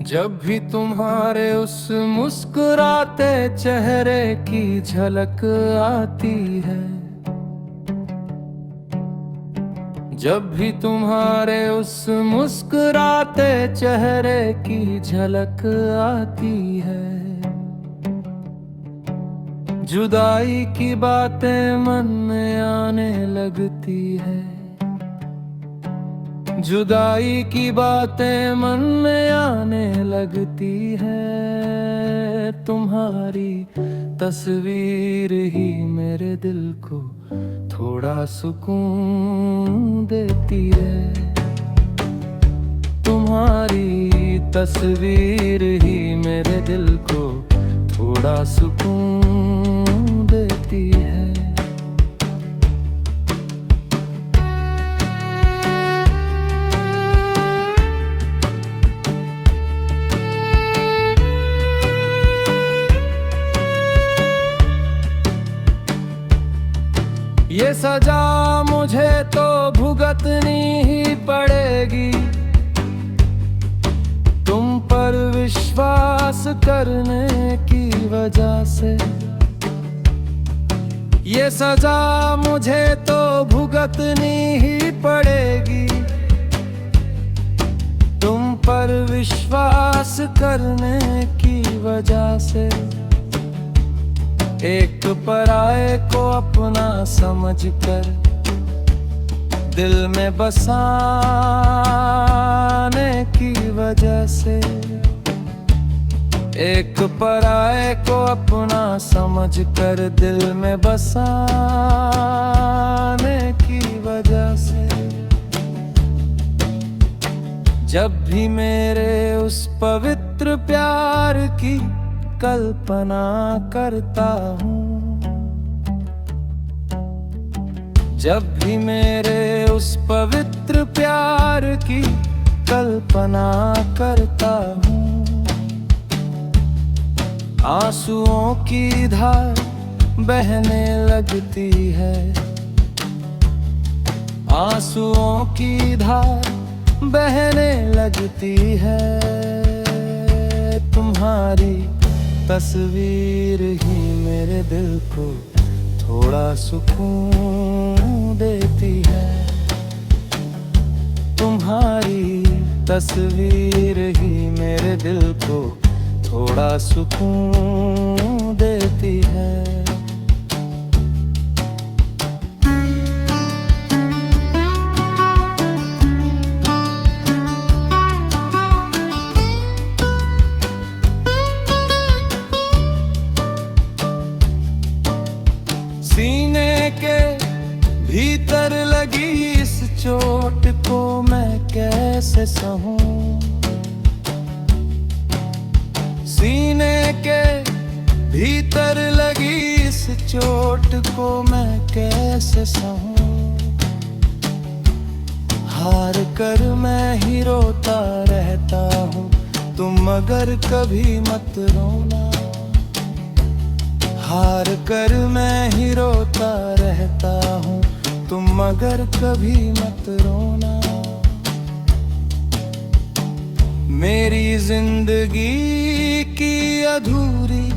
जब भी तुम्हारे उस मुस्कुराते चेहरे की झलक आती है, जब भी तुम्हारे उस मुस्कुराते चेहरे की झलक आती है, जुदाई की बातें मन में आने लगती है। जुदाई की बातें मन में आने लगती है। तुम्हारी तस्वीर ही मेरे दिल को थोड़ा सुकून देती है। तुम्हारी तस्वीर ही मेरे दिल को थोड़ा सुकून देती है। ये सजा मुझे तो भुगतनी ही पड़ेगी, तुम पर विश्वास करने की वजह से। ये सजा मुझे तो भुगतनी ही पड़ेगी, तुम पर विश्वास करने की वजह से। एक पराये को अपना समझकर दिल में बसाने की वजह से। एक पराये को अपना समझकर दिल में बसाने की वजह से। जब भी मेरे उस पवित्र प्यार की कल्पना करता हूँ, जब भी मेरे उस पवित्र प्यार की कल्पना करता हूँ, आंसुओं की धार बहने लगती है। आंसुओं की धार बहने लगती है। तुम्हारी तस्वीर ही मेरे दिल को थोड़ा सुकून देती है। तुम्हारी तस्वीर ही मेरे दिल को थोड़ा सुकून देती है। सीने के भीतर लगी इस चोट को मैं कैसे सहूं। सीने के भीतर लगी इस चोट को मैं कैसे सहूं। हार कर मैं ही रोता रहता हूँ, तुम मगर कभी मत रोना। हार कर मैं ही रोता रहता हूँ, तुम मगर कभी मत रोना। मेरी जिंदगी की अधूरी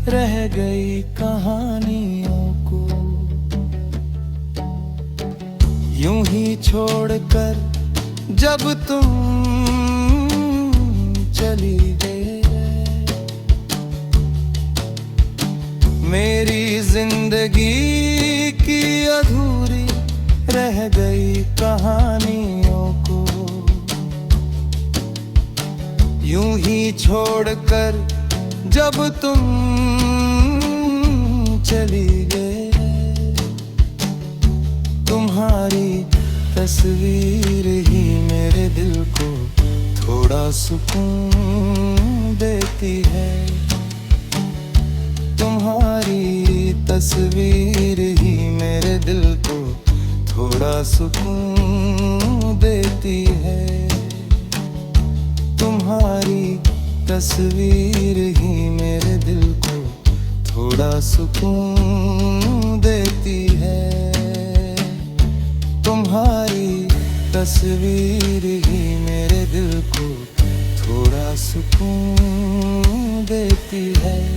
रह गई कहानियों को यूं ही छोड़कर जब तुम चली गई। मेरी जिंदगी की अधूरी रह गई कहानियों को यूं ही छोड़कर जब तुम चली गए। तुम्हारी तस्वीर ही मेरे दिल को थोड़ा सुकून देती है। तुम्हारी तस्वीर ही मेरे दिल को थोड़ा सुकून देती है। तुम्हारी तस्वीर ही मेरे दिल को थोड़ा सुकून देती है। तुम्हारी तस्वीर ही मेरे दिल को थोड़ा सुकून सुकून देती है।